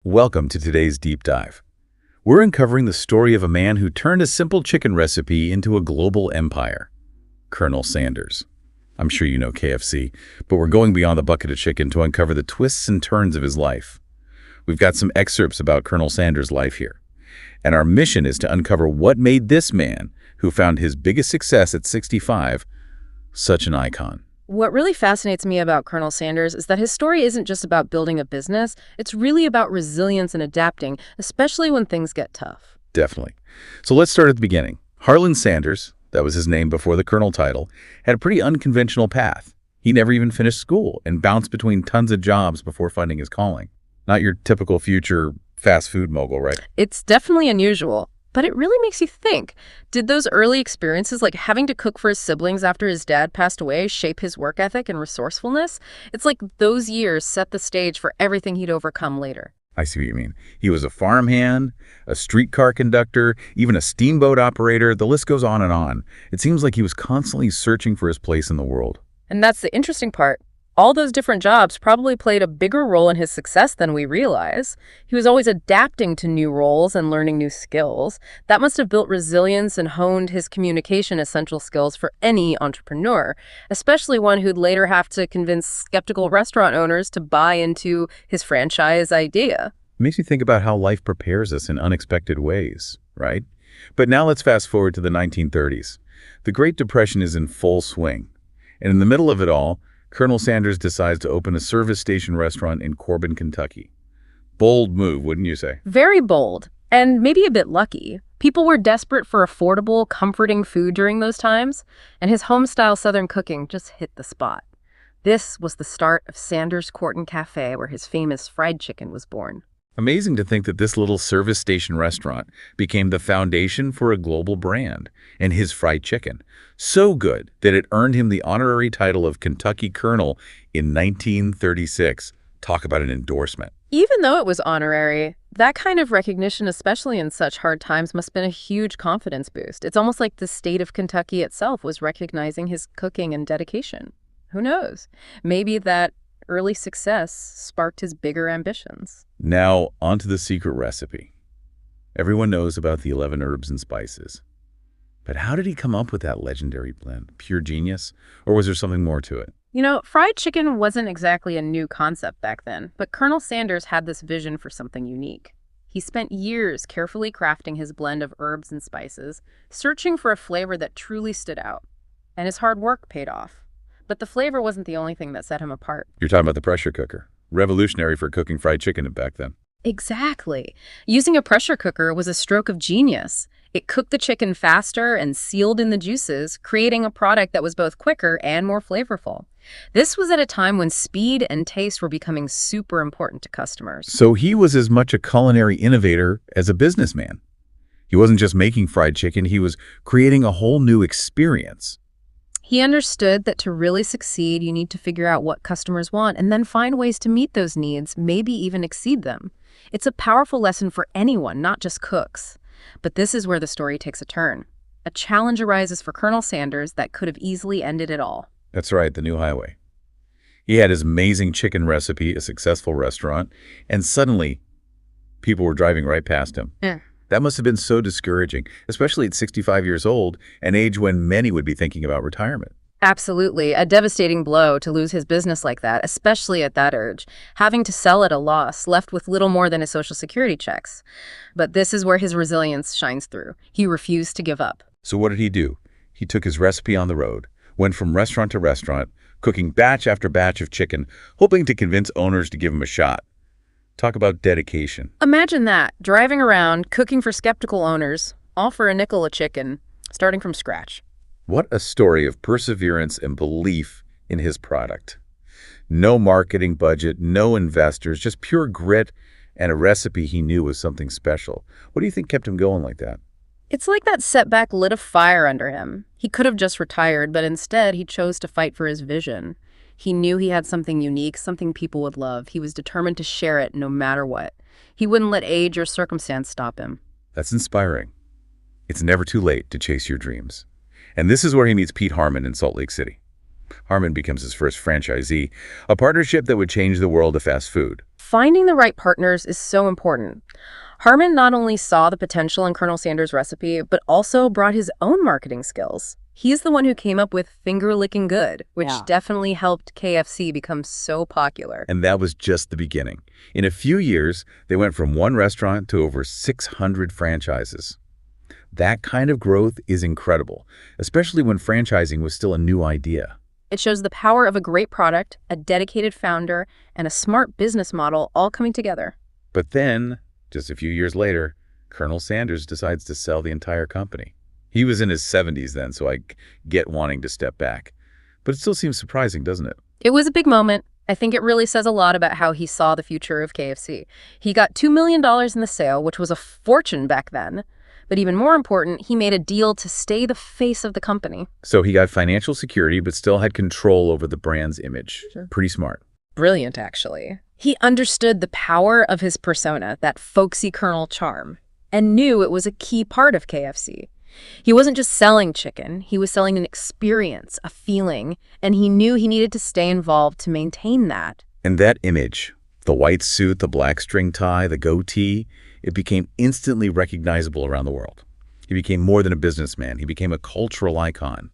Welcome to today's deep dive. We're uncovering the story of a man who turned a simple chicken recipe into a global empire, Colonel Sanders. I'm sure you know KFC, but we're going beyond the bucket of chicken to uncover the twists and turns of his life. We've got some excerpts about Colonel Sanders' life here, and our mission is to uncover what made this man, who found his biggest success at 65, such an icon. What really fascinates me about Colonel Sanders is that his story isn't just about building a business, it's really about resilience and adapting, especially when things get tough. Definitely. So let's start at the beginning. Harland Sanders, that was his name before the colonel title, had a pretty unconventional path. He never even finished school and bounced between tons of jobs before finding his calling. Not your typical future fast food mogul, right? It's definitely unusual, but it really makes you think. Did those early experiences, like having to cook for his siblings after his dad passed away, shape his work ethic and resourcefulness? It's like those years set the stage for everything he'd overcome later. I see what you mean. He was a farmhand, a streetcar conductor, even a steamboat operator. The list goes on and on. It seems like he was constantly searching for his place in the world. And that's the interesting part. All those different jobs probably played a bigger role in his success than we realize. He was always adapting to new roles and learning new skills. That must have built resilience and honed his communication essential skills for any entrepreneur, especially one who'd later have to convince skeptical restaurant owners to buy into his franchise idea. It makes you think about how life prepares us in unexpected ways, right? But now let's fast forward to the 1930s. The Great Depression is in full swing. And in the middle of it all, Colonel Sanders decides to open a service station restaurant in Corbin, Kentucky. Bold move, wouldn't you say? Very bold, and maybe a bit lucky. People were desperate for affordable, comforting food during those times, and his home-style Southern cooking just hit the spot. This was the start of Sanders Court and Cafe, where his famous fried chicken was born. Amazing to think that this little service station restaurant became the foundation for a global brand, and his fried chicken. So good that it earned him the honorary title of Kentucky Colonel in 1936. Talk about an endorsement. Even though it was honorary, that kind of recognition, especially in such hard times, must have been a huge confidence boost. It's almost like the state of Kentucky itself was recognizing his cooking and dedication. Who knows? Maybe that early success sparked his bigger ambitions. Now, on to the secret recipe. Everyone knows about the 11 herbs and spices. But how did he come up with that legendary blend? Pure genius? Or was there something more to it? You know, fried chicken wasn't exactly a new concept back then, but Colonel Sanders had this vision for something unique. He spent years carefully crafting his blend of herbs and spices, searching for a flavor that truly stood out. And his hard work paid off. But the flavor wasn't the only thing that set him apart. You're talking about the pressure cooker. Revolutionary for cooking fried chicken back then. Exactly. Using a pressure cooker was a stroke of genius. It cooked the chicken faster and sealed in the juices, creating a product that was both quicker and more flavorful. This was at a time when speed and taste were becoming super important to customers. So he was as much a culinary innovator as a businessman. He wasn't just making fried chicken, he was creating a whole new experience. He understood that to really succeed, you need to figure out what customers want and then find ways to meet those needs, maybe even exceed them. It's a powerful lesson for anyone, not just cooks. But this is where the story takes a turn. A challenge arises for Colonel Sanders that could have easily ended it all. That's right, the new highway. He had his amazing chicken recipe, a successful restaurant, and suddenly people were driving right past him. That must have been so discouraging, especially at 65 years old, an age when many would be thinking about retirement. Absolutely. A devastating blow to lose his business like that, especially at that age, having to sell at a loss, left with little more than his Social Security checks. But this is where his resilience shines through. He refused to give up. So what did he do? He took his recipe on the road, went from restaurant to restaurant, cooking batch after batch of chicken, hoping to convince owners to give him a shot. Talk about dedication. Imagine that, driving around, cooking for skeptical owners, all for a nickel a chicken, starting from scratch. What a story of perseverance and belief in his product. No marketing budget, no investors, just pure grit and a recipe he knew was something special. What do you think kept him going like that? It's like that setback lit a fire under him. He could have just retired, but instead he chose to fight for his vision. He knew he had something unique, something people would love. He was determined to share it no matter what. He wouldn't let age or circumstance stop him. That's inspiring. It's never too late to chase your dreams. And this is where he meets Pete Harmon in Salt Lake City. Harmon becomes his first franchisee, a partnership that would change the world of fast food. Finding the right partners is so important. Harmon not only saw the potential in Colonel Sanders' recipe, but also brought his own marketing skills. He's the one who came up with Finger Licking Good, which definitely helped KFC become so popular. And that was just the beginning. In a few years, they went from one restaurant to over 600 franchises. That kind of growth is incredible, especially when franchising was still a new idea. It shows the power of a great product, a dedicated founder, and a smart business model all coming together. But then, just a few years later, Colonel Sanders decides to sell the entire company. He was in his 70s then, so I get wanting to step back. But it still seems surprising, doesn't it? It was a big moment. I think it really says a lot about how he saw the future of KFC. He got $2 million in the sale, which was a fortune back then. But even more important, he made a deal to stay the face of the company. So he got financial security, but still had control over the brand's image. Sure. Pretty smart. Brilliant, actually. He understood the power of his persona, that folksy Colonel charm, and knew it was a key part of KFC. He wasn't just selling chicken, he was selling an experience, a feeling, and he knew he needed to stay involved to maintain that. And that image, the white suit, the black string tie, the goatee, it became instantly recognizable around the world. He became more than a businessman. He became a cultural icon.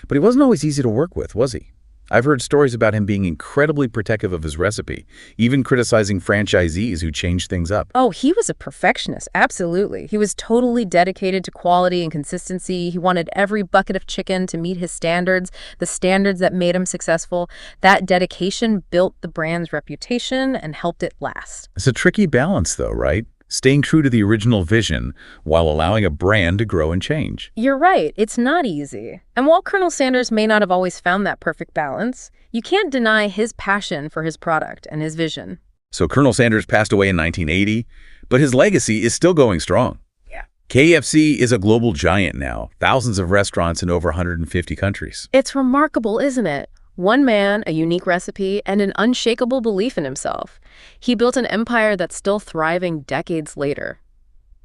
But he wasn't always easy to work with, was he? I've heard stories about him being incredibly protective of his recipe, even criticizing franchisees who changed things up. Oh, he was a perfectionist, absolutely. He was totally dedicated to quality and consistency. He wanted every bucket of chicken to meet his standards, the standards that made him successful. That dedication built the brand's reputation and helped it last. It's a tricky balance, though, right? Staying true to the original vision while allowing a brand to grow and change. You're right. It's not easy. And while Colonel Sanders may not have always found that perfect balance, you can't deny his passion for his product and his vision. So Colonel Sanders passed away in 1980, but his legacy is still going strong. Yeah. KFC is a global giant now, thousands of restaurants in over 150 countries. It's remarkable, isn't it? One man, a unique recipe, and an unshakable belief in himself. He built an empire that's still thriving decades later.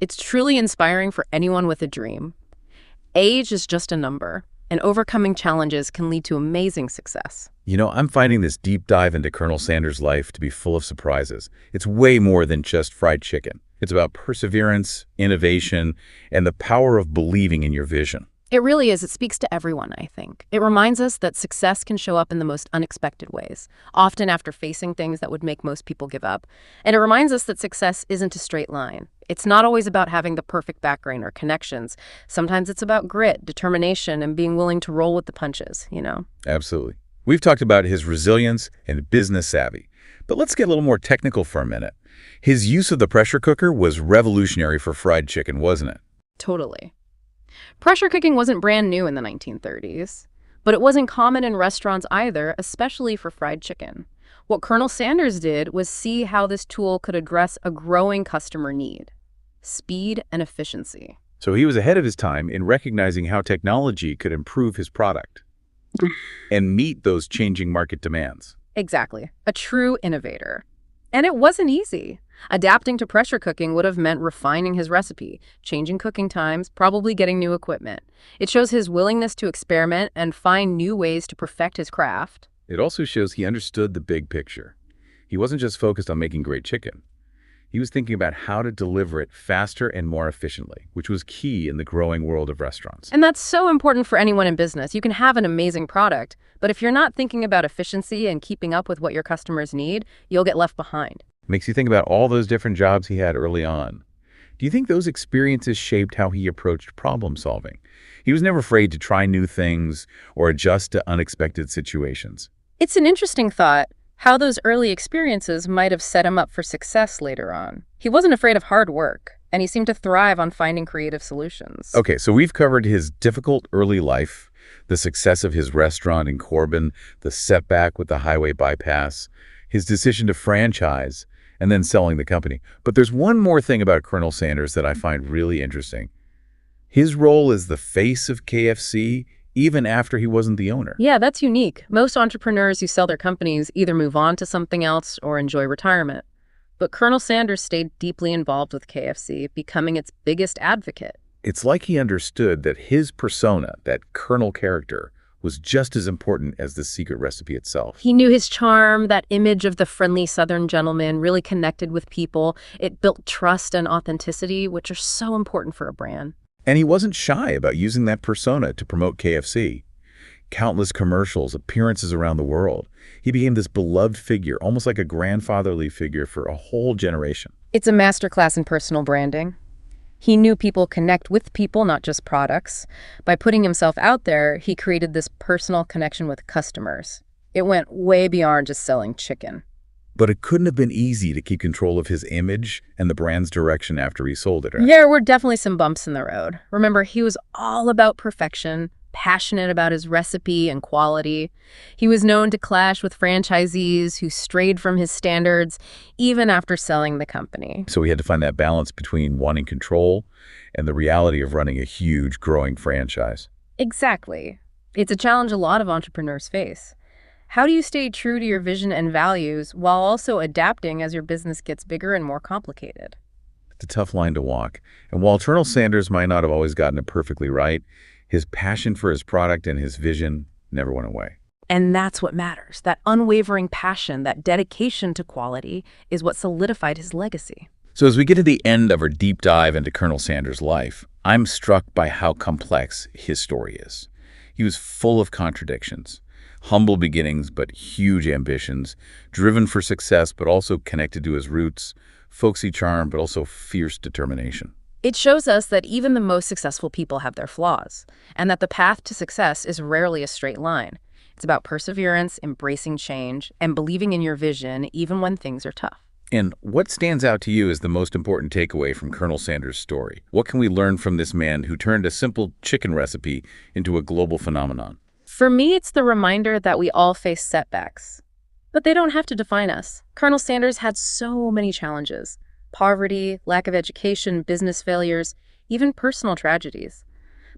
It's truly inspiring for anyone with a dream. Age is just a number, and overcoming challenges can lead to amazing success. You know, I'm finding this deep dive into Colonel Sanders' life to be full of surprises. It's way more than just fried chicken. It's about perseverance, innovation, and the power of believing in your vision. It really is. It speaks to everyone, I think. It reminds us that success can show up in the most unexpected ways, often after facing things that would make most people give up. And it reminds us that success isn't a straight line. It's not always about having the perfect background or connections. Sometimes it's about grit, determination, and being willing to roll with the punches, you know? Absolutely. We've talked about his resilience and business savvy, but let's get a little more technical for a minute. His use of the pressure cooker was revolutionary for fried chicken, wasn't it? Totally. Pressure cooking wasn't brand new in the 1930s, but it wasn't common in restaurants either, especially for fried chicken. What Colonel Sanders did was see how this tool could address a growing customer need: speed and efficiency. So he was ahead of his time in recognizing how technology could improve his product and meet those changing market demands. Exactly. A true innovator. And it wasn't easy. Adapting to pressure cooking would have meant refining his recipe, changing cooking times, probably getting new equipment. It shows his willingness to experiment and find new ways to perfect his craft. It also shows he understood the big picture. He wasn't just focused on making great chicken. He was thinking about how to deliver it faster and more efficiently, which was key in the growing world of restaurants. And that's so important for anyone in business. You can have an amazing product, but if you're not thinking about efficiency and keeping up with what your customers need, you'll get left behind. Makes you think about all those different jobs he had early on. Do you think those experiences shaped how he approached problem solving? He was never afraid to try new things or adjust to unexpected situations. It's an interesting thought how those early experiences might have set him up for success later on. He wasn't afraid of hard work, and he seemed to thrive on finding creative solutions. Okay, so we've covered his difficult early life, the success of his restaurant in Corbin, the setback with the highway bypass, his decision to franchise, and then selling the company. But there's one more thing about Colonel Sanders that I find really interesting. His role as the face of KFC, even after he wasn't the owner. Yeah, that's unique. Most entrepreneurs who sell their companies either move on to something else or enjoy retirement. But Colonel Sanders stayed deeply involved with KFC, becoming its biggest advocate. It's like he understood that his persona, that Colonel character, was just as important as the secret recipe itself. He knew his charm, that image of the friendly Southern gentleman, really connected with people. It built trust and authenticity, which are so important for a brand. And he wasn't shy about using that persona to promote KFC. Countless commercials, appearances around the world. He became this beloved figure, almost like a grandfatherly figure for a whole generation. It's a masterclass in personal branding. He knew people connect with people, not just products. By putting himself out there, he created this personal connection with customers. It went way beyond just selling chicken. But it couldn't have been easy to keep control of his image and the brand's direction after he sold it. Right? There were definitely some bumps in the road. Remember, he was all about perfection, passionate about his recipe and quality. He was known to clash with franchisees who strayed from his standards, even after selling the company. So he had to find that balance between wanting control and the reality of running a huge, growing franchise. Exactly. It's a challenge a lot of entrepreneurs face. How do you stay true to your vision and values while also adapting as your business gets bigger and more complicated? It's a tough line to walk. And while Colonel Sanders might not have always gotten it perfectly right, his passion for his product and his vision never went away. And that's what matters. That unwavering passion, that dedication to quality is what solidified his legacy. So as we get to the end of our deep dive into Colonel Sanders' life, I'm struck by how complex his story is. He was full of contradictions. Humble beginnings, but huge ambitions. Driven for success, but also connected to his roots. Folksy charm, but also fierce determination. It shows us that even the most successful people have their flaws, and that the path to success is rarely a straight line. It's about perseverance, embracing change, and believing in your vision even when things are tough. And what stands out to you as the most important takeaway from Colonel Sanders' story? What can we learn from this man who turned a simple chicken recipe into a global phenomenon? For me, it's the reminder that we all face setbacks. But they don't have to define us. Colonel Sanders had so many challenges. Poverty, lack of education, business failures, even personal tragedies.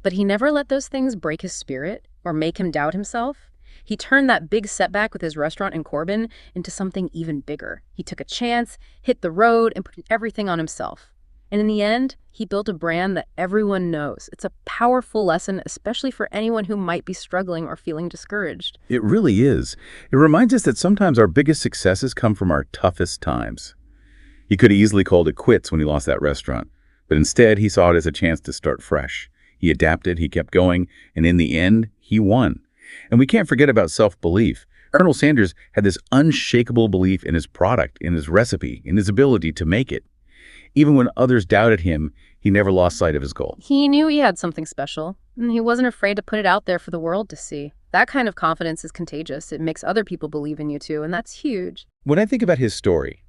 But he never let those things break his spirit or make him doubt himself. He turned that big setback with his restaurant in Corbin into something even bigger. He took a chance, hit the road, and put everything on himself. And in the end, he built a brand that everyone knows. It's a powerful lesson, especially for anyone who might be struggling or feeling discouraged. It really is. It reminds us that sometimes our biggest successes come from our toughest times. He could have easily called it quits when he lost that restaurant, but instead he saw it as a chance to start fresh. He adapted, he kept going, and in the end, he won. And we can't forget about self-belief. Colonel Sanders had this unshakable belief in his product, in his recipe, in his ability to make it. Even when others doubted him, he never lost sight of his goal. He knew he had something special, and he wasn't afraid to put it out there for the world to see. That kind of confidence is contagious. It makes other people believe in you too, and that's huge. When I think about his story,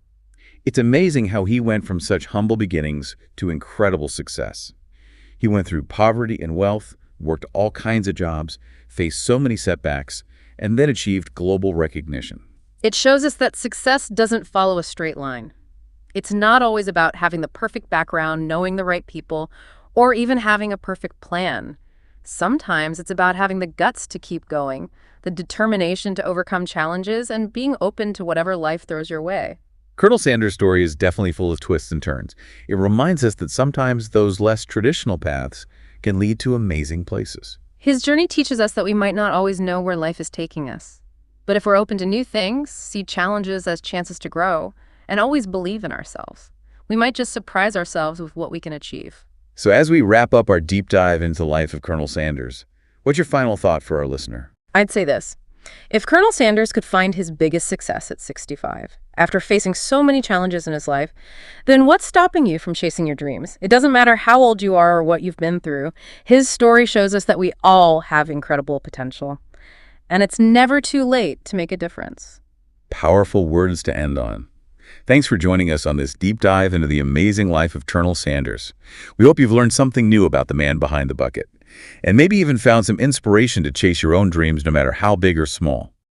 it's amazing how he went from such humble beginnings to incredible success. He went through poverty and wealth, worked all kinds of jobs, faced so many setbacks, and then achieved global recognition. It shows us that success doesn't follow a straight line. It's not always about having the perfect background, knowing the right people, or even having a perfect plan. Sometimes it's about having the guts to keep going, the determination to overcome challenges, and being open to whatever life throws your way. Colonel Sanders' story is definitely full of twists and turns. It reminds us that sometimes those less traditional paths can lead to amazing places. His journey teaches us that we might not always know where life is taking us. But if we're open to new things, see challenges as chances to grow, and always believe in ourselves, we might just surprise ourselves with what we can achieve. So as we wrap up our deep dive into the life of Colonel Sanders, what's your final thought for our listener? I'd say this. If Colonel Sanders could find his biggest success at 65, after facing so many challenges in his life, then what's stopping you from chasing your dreams? It doesn't matter how old you are or what you've been through. His story shows us that we all have incredible potential. And it's never too late to make a difference. Powerful words to end on. Thanks for joining us on this deep dive into the amazing life of Colonel Sanders. We hope you've learned something new about the man behind the bucket, and maybe even found some inspiration to chase your own dreams no matter how big or small.